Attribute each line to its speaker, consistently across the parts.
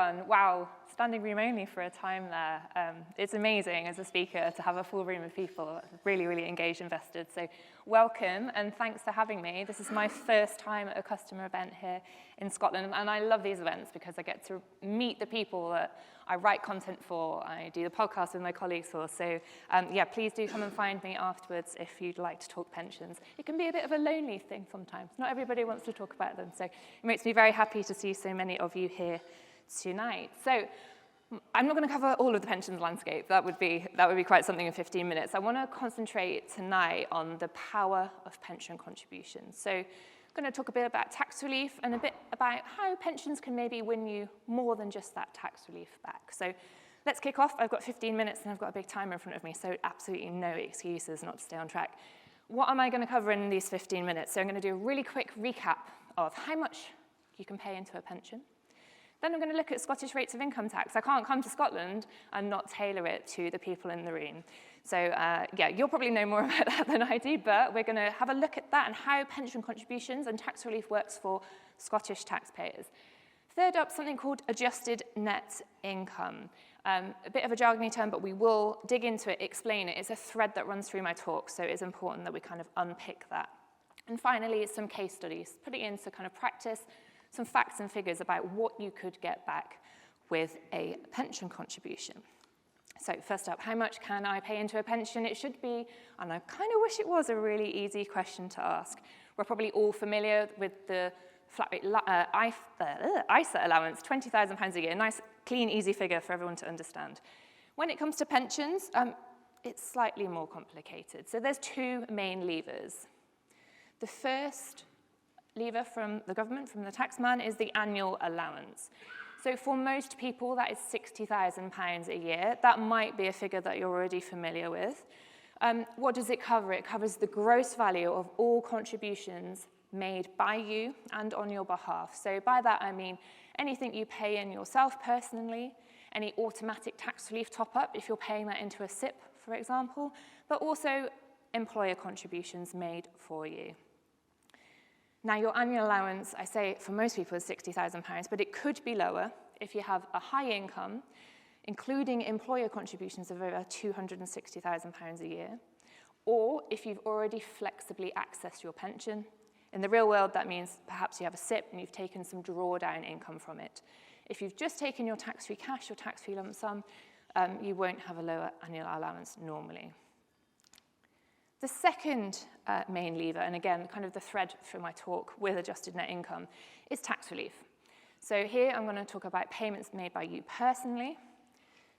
Speaker 1: everyone. Wow, standing room only for a time there. It's amazing as a speaker to have a full room of people, really, really engaged investors. So welcome, and thanks for having me. This is my first time at a customer event here in Scotland, and I love these events because I get to meet the people that I write content for, I do the podcast with my colleagues for. So yeah, please do come and find me afterwards if you'd like to talk pensions. It can be a bit of a lonely thing sometimes. Not everybody wants to talk about them, so it makes me very happy to see so many of you here tonight. So I'm not going to cover all of the pensions landscape. That would be quite something in 15 minutes. I want to concentrate tonight on the power of pension contributions. So I'm going to talk a bit about tax relief and a bit about how pensions can maybe win you more than just that tax relief back. So let's kick off. I've got 15 minutes and I've got a big timer in front of me, so absolutely no excuses not to stay on track. What am I going to cover in these 15 minutes? So I'm going to do a really quick recap of how much you can pay into a pension. Then I'm going to look at Scottish rates of income tax. I can't come to Scotland and not tailor it to the people in the room. So yeah, you'll probably know more about that than I do, but we're going to have a look at that and how pension contributions and tax relief works for Scottish taxpayers. Third up, something called adjusted net income. A bit of a jargony term, but we will dig into it, explain it. It's a thread that runs through my talk, so it's important that we kind of unpick that. And finally, some case studies, putting into kind of practice, some facts and figures about what you could get back with a pension contribution. So first up, how much can I pay into a pension? It should be, and I kind of wish it was, a really easy question to ask. We're probably all familiar with the flat rate ISA allowance, £20,000 a year, nice, clean, easy figure for everyone to understand. When it comes to pensions, it's slightly more complicated. So there's two main levers. The first lever from the government, from the taxman, is the annual allowance. So for most people, that is £60,000 a year. That might be a figure that you're already familiar with. What does it cover? It covers the gross value of all contributions made by you and on your behalf. So by that, I mean anything you pay in yourself personally, any automatic tax relief top-up if you're paying that into a SIP, for example, but also employer contributions made for you. Now, your annual allowance, I say for most people, is £60,000, but it could be lower if you have a high income, including employer contributions of over £260,000 a year, or if you've already flexibly accessed your pension. In the real world, that means perhaps you have a SIP and you've taken some drawdown income from it. If you've just taken your tax-free cash or tax-free lump sum, you won't have a lower annual allowance normally. The second main lever, and again, kind of the thread through my talk with adjusted net income, is tax relief. So here I'm going to talk about payments made by you personally.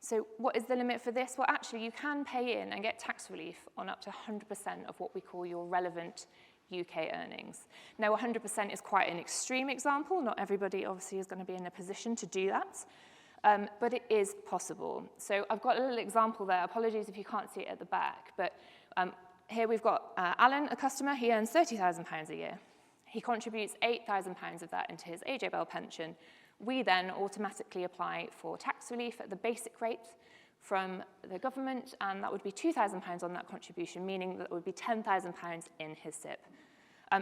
Speaker 1: So what is the limit for this? Well, actually, you can pay in and get tax relief on up to 100% of what we call your relevant UK earnings. Now, 100% is quite an extreme example. Not everybody, obviously, is going to be in a position to do that, but it is possible. So I've got a little example there. Apologies if you can't see it at the back, but here we've got Alan, a customer. He earns £30,000 a year. He contributes £8,000 of that into his AJ Bell pension. We then automatically apply for tax relief at the basic rate from the government, and that would be £2,000 on that contribution, meaning that it would be £10,000 in his SIP.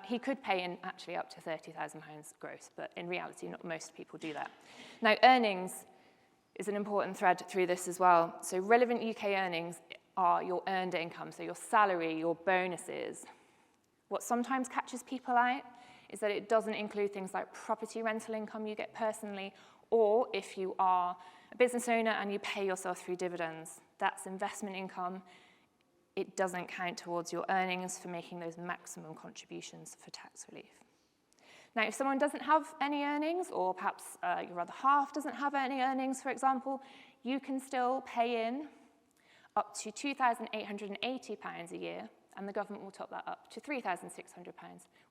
Speaker 1: He could pay in actually up to £30,000 gross, but in reality, not most people do that. Now, earnings is an important thread through this as well. So relevant UK earnings are your earned income, so your salary, your bonuses. What sometimes catches people out is that it doesn't include things like property rental income you get personally, or if you are a business owner and you pay yourself through dividends, that's investment income. It doesn't count towards your earnings for making those maximum contributions for tax relief. Now, if someone doesn't have any earnings, or perhaps your other half doesn't have any earnings, for example, you can still pay in up to £2,880 a year, and the government will top that up to £3,600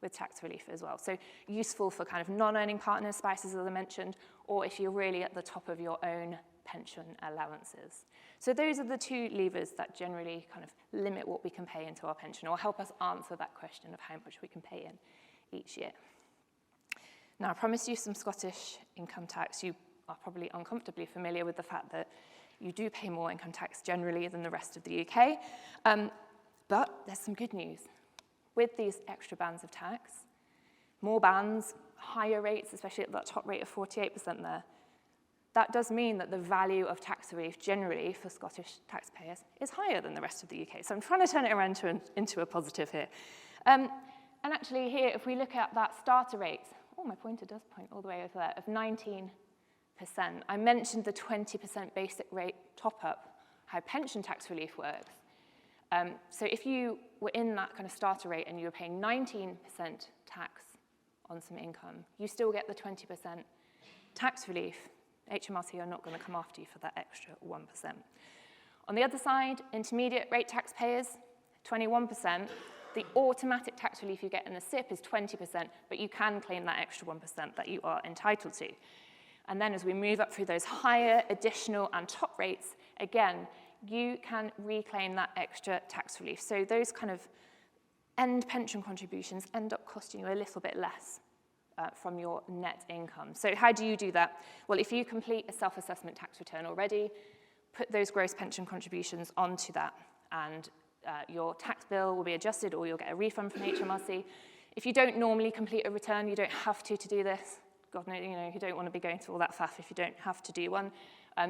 Speaker 1: with tax relief as well. So useful for kind of non-earning partners, spouses, as I mentioned, or if you're really at the top of your own pension allowances. So those are the two levers that generally kind of limit what we can pay into our pension, or help us answer that question of how much we can pay in each year. Now, I promised you some Scottish income tax. You are probably uncomfortably familiar with the fact that you do pay more income tax generally than the rest of the UK. But there's some good news. With these extra bands of tax, more bands, higher rates, especially at that top rate of 48% there, that does mean that the value of tax relief generally for Scottish taxpayers is higher than the rest of the UK. So I'm trying to turn it around into a positive here. And actually here, if we look at that starter rate, oh, my pointer does point all the way over there, of 19%. I mentioned the 20% basic rate top-up, how pension tax relief works. So if you were in that kind of starter rate and you were paying 19% tax on some income, you still get the 20% tax relief. HMRC are not going to come after you for that extra 1%. On the other side, intermediate rate taxpayers, 21%. The automatic tax relief you get in the SIP is 20%, but you can claim that extra 1% that you are entitled to. And then as we move up through those higher, additional, and top rates, again, you can reclaim that extra tax relief. So those kind of end pension contributions end up costing you a little bit less from your net income. So how do you do that? Well, if you complete a self-assessment tax return already, put those gross pension contributions onto that, and your tax bill will be adjusted or you'll get a refund from HMRC. If you don't normally complete a return, you don't have to do this. God knows, you don't want to be going through all that faff if you don't have to do one.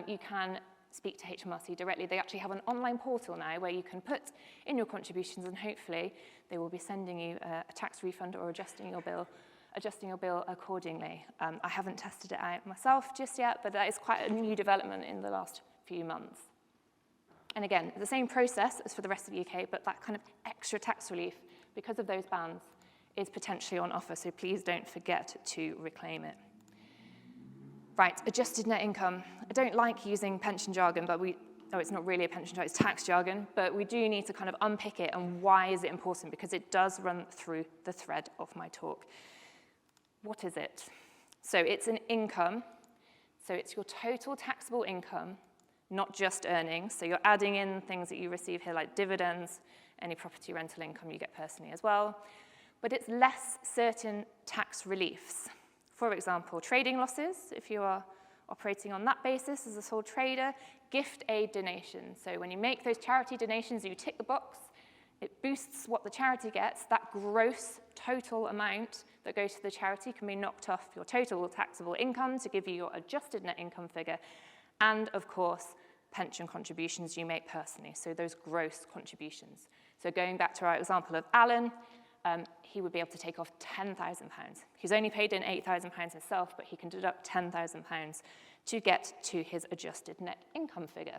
Speaker 1: You can speak to HMRC directly. They actually have an online portal now where you can put in your contributions, and hopefully they will be sending you a tax refund or adjusting your bill accordingly. I haven't tested it out myself just yet, but that is quite a new development in the last few months. And again, the same process as for the rest of the UK, but that kind of extra tax relief, because of those bans, is potentially on offer, so please don't forget to reclaim it. Right, adjusted net income. I don't like using pension jargon, but it's not really a pension jargon, it's tax jargon, but we do need to kind of unpick it, and why is it important? Because it does run through the thread of my talk. What is it? So it's an income, so it's your total taxable income, not just earnings. So you're adding in things that you receive here like dividends, any property rental income you get personally as well. But it's less certain tax reliefs. For example, trading losses, if you are operating on that basis as a sole trader, gift aid donations. So when you make those charity donations, you tick the box, it boosts what the charity gets. That gross total amount that goes to the charity can be knocked off your total taxable income to give you your adjusted net income figure. And of course, pension contributions you make personally, so those gross contributions. So going back to our example of Alan, he would be able to take off £10,000. He's only paid in £8,000 himself, but he can deduct £10,000 to get to his adjusted net income figure.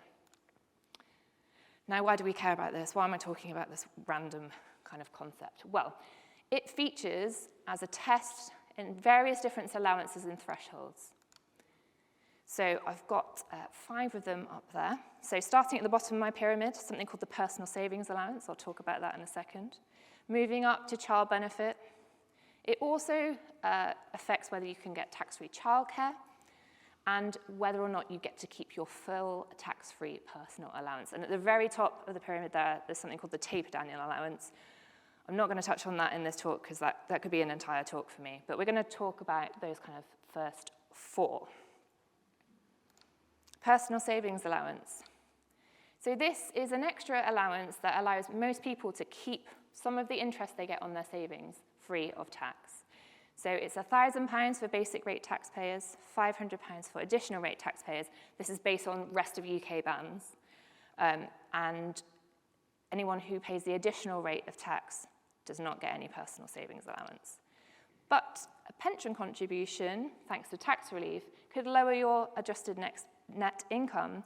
Speaker 1: Now, why do we care about this? Why am I talking about this random kind of concept? Well, it features as a test in various different allowances and thresholds. So I've got 5 of them up there. So starting at the bottom of my pyramid, something called the personal savings allowance. I'll talk about that in a second. Moving up to child benefit. It also affects whether you can get tax-free childcare and whether or not you get to keep your full tax-free personal allowance. And at the very top of the pyramid there's something called the tapered annual allowance. I'm not going to touch on that in this talk because that could be an entire talk for me. But we're going to talk about those kind of first 4. Personal savings allowance. So this is an extra allowance that allows most people to keep some of the interest they get on their savings free of tax. So it's £1,000 for basic rate taxpayers, £500 for additional rate taxpayers. This is based on rest of UK bans. And anyone who pays the additional rate of tax does not get any personal savings allowance. But a pension contribution, thanks to tax relief, could lower your adjusted net income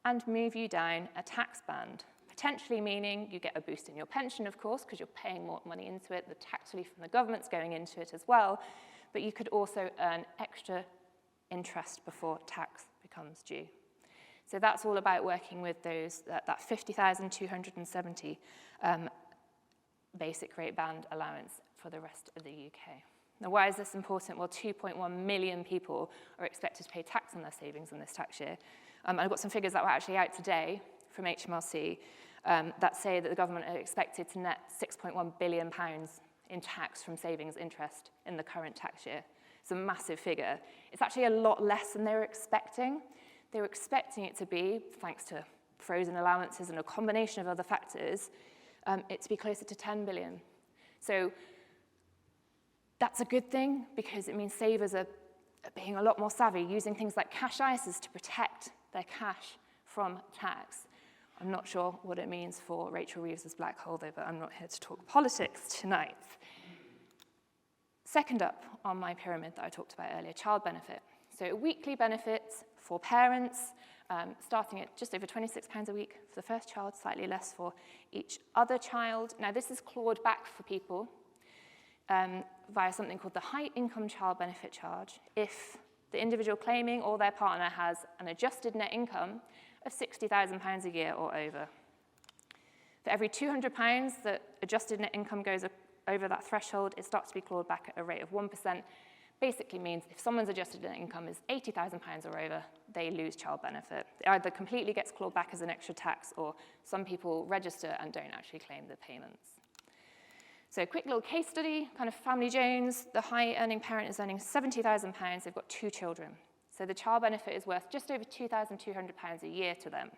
Speaker 1: and move you down a tax band, potentially meaning you get a boost in your pension, of course, because you're paying more money into it. The tax relief from the government's going into it as well, but you could also earn extra interest before tax becomes due. So that's all about working with those that 50,270 basic rate band allowance for the rest of the UK. Now, why is this important? Well, 2.1 million people are expected to pay tax on their savings in this tax year. I've got some figures that were actually out today from HMRC that say that the government are expected to net £6.1 billion in tax from savings interest in the current tax year. It's a massive figure. It's actually a lot less than they were expecting. They were expecting it to be, thanks to frozen allowances and a combination of other factors, it to be closer to 10 billion. So that's a good thing because it means savers are being a lot more savvy, using things like cash ISAs to protect their cash from tax. I'm not sure what it means for Rachel Reeves's black hole, though, but I'm not here to talk politics tonight. Second up on my pyramid that I talked about earlier, child benefit. So weekly benefits for parents, starting at just over £26 a week for the first child, slightly less for each other child. Now, this is clawed back for people via something called the high income child benefit charge if the individual claiming or their partner has an adjusted net income of £60,000 a year or over. For every £200 that adjusted net income goes over that threshold, it starts to be clawed back at a rate of 1%. Basically means if someone's adjusted net income is £80,000 or over, they lose child benefit. It either completely gets clawed back as an extra tax, or some people register and don't actually claim the payments. So a quick little case study, kind of Family Jones, the high earning parent is earning £70,000, they've got 2 children. So the child benefit is worth just over £2,200 a year to them.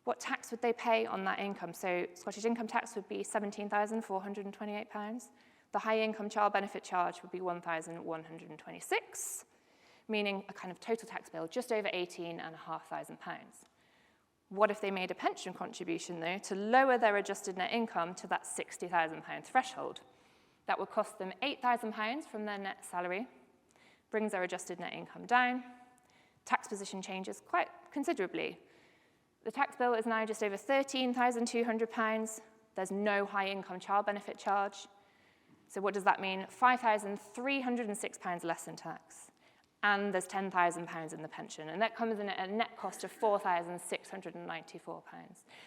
Speaker 1: What tax would they pay on that income? So Scottish income tax would be £17,428. The high income child benefit charge would be £1,126, meaning a kind of total tax bill just over £18,500. What if they made a pension contribution, though, to lower their adjusted net income to that £60,000 threshold? That would cost them £8,000 from their net salary, brings their adjusted net income down. Tax position changes quite considerably. The tax bill is now just over £13,200. There's no high income child benefit charge. So what does that mean? £5,306 less in tax. And there's £10,000 in the pension. And that comes in at a net cost of £4,694.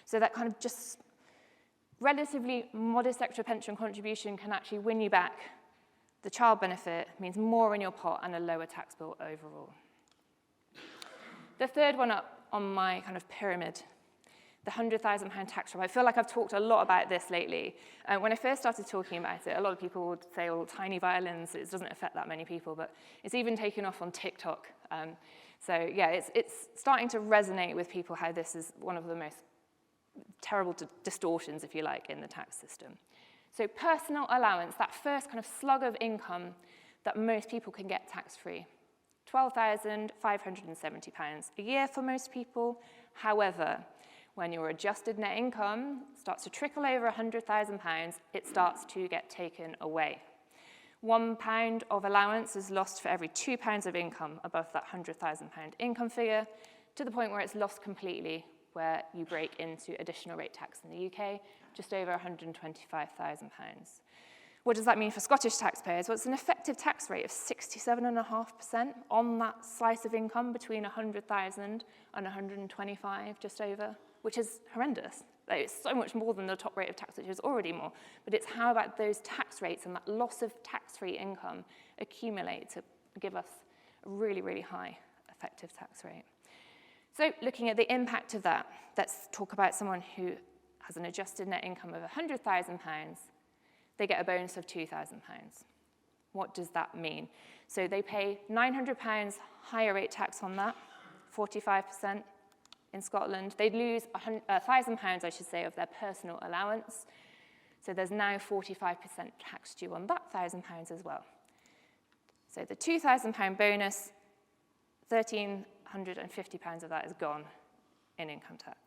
Speaker 1: So that kind of just relatively modest extra pension contribution can actually win you back. The child benefit means more in your pot and a lower tax bill overall. The third one up on my kind of pyramid, the £100,000 tax drop. I feel like I've talked a lot about this lately. When I first started talking about it, a lot of people would say, oh, tiny violins, it doesn't affect that many people, but it's even taken off on TikTok. So yeah, it's starting to resonate with people how this is one of the most terrible distortions, if you like, in the tax system. So personal allowance, that first kind of slug of income that most people can get tax-free, £12,570 a year for most people. However, when your adjusted net income starts to trickle over £100,000, it starts to get taken away. £1 of allowance is lost for every £2 of income above that £100,000 income figure, to the point where it's lost completely, where you break into additional rate tax in the UK, just over £125,000. What does that mean for Scottish taxpayers? Well, it's an effective tax rate of 67.5% on that slice of income between 100,000 and 125, just over, which is horrendous. Like, it's so much more than the top rate of tax, which is already more. But it's how about those tax rates and that loss of tax-free income accumulate to give us a really, really high effective tax rate. So looking at the impact of that, let's talk about someone who has an adjusted net income of £100,000. They get a bonus of £2,000. What does that mean? So they pay £900 higher rate tax on that, 45% in Scotland. They'd lose £1,000, I should say, of their personal allowance. So there's now 45% tax due on that £1,000 as well. So the £2,000 bonus, £1,350 of that is gone in income tax.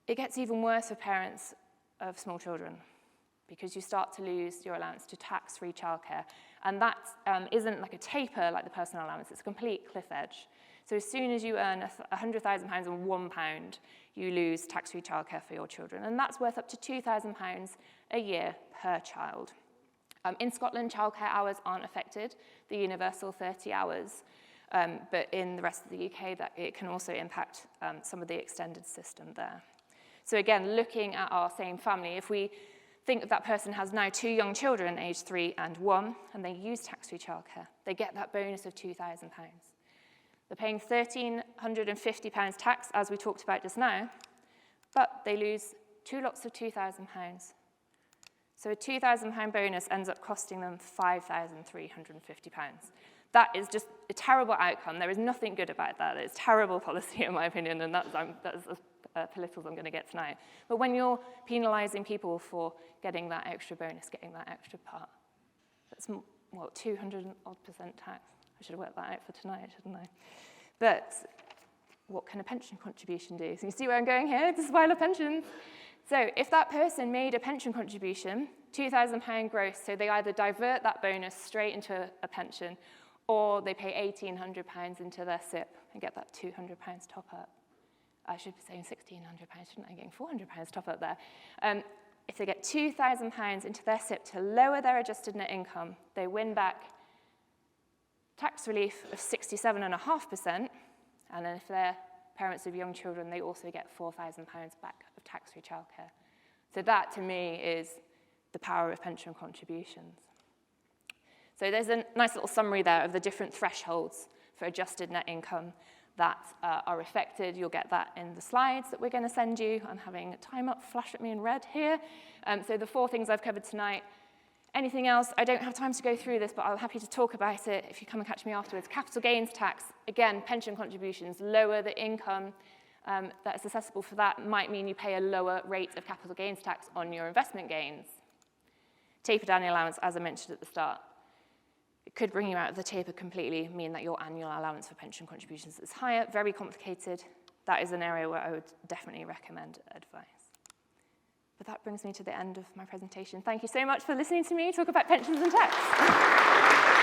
Speaker 1: It gets even worse for parents of small children, because you start to lose your allowance to tax-free childcare. And that isn't like a taper like the personal allowance, it's a complete cliff edge. So as soon as you earn £100,000 and £1, you lose tax-free childcare for your children. And that's worth up to £2,000 a year per child. In Scotland, childcare hours aren't affected, the universal 30 hours. But in the rest of the UK, it can also impact some of the extended system there. So again, looking at our same family, if we think that person has now 2 young children, aged 3 and 1, and they use tax-free childcare, they get that bonus of £2,000. They're paying £1,350 tax, as we talked about just now, but they lose 2 lots of £2,000. So a £2,000 bonus ends up costing them £5,350. That is just a terrible outcome. There is nothing good about that. It's terrible policy, in my opinion, and that's politicals I'm going to get tonight. But when you're penalising people for getting that extra bonus, getting that extra part, that's 200% tax. I should have worked that out for tonight, shouldn't I? But what can a pension contribution do? So you see where I'm going here? This is why I love pensions. So if that person made a pension contribution, £2,000 gross, so they either divert that bonus straight into a pension, or they pay £1,800 into their SIP and get that £200 top up. I should be saying £1,600, shouldn't I? Getting £400 top up there. If they get £2,000 into their SIP to lower their adjusted net income, they win back tax relief of 67.5%, and then if they're parents of young children, they also get £4,000 back of tax-free childcare. So that, to me, is the power of pension contributions. So there's a nice little summary there of the different thresholds for adjusted net income that are affected. You'll get that in the slides that we're going to send you. I'm having a time up flash at me in red here. So the 4 things I've covered tonight. Anything else? I don't have time to go through this, but I'm happy to talk about it if you come and catch me afterwards. Capital gains tax, again, pension contributions, lower the income that is accessible for that might mean you pay a lower rate of capital gains tax on your investment gains. Tapered annual allowance, as I mentioned at the start. It could bring you out of the taper completely, mean that your annual allowance for pension contributions is higher, very complicated. That is an area where I would definitely recommend advice. But that brings me to the end of my presentation. Thank you so much for listening to me talk about pensions and tax.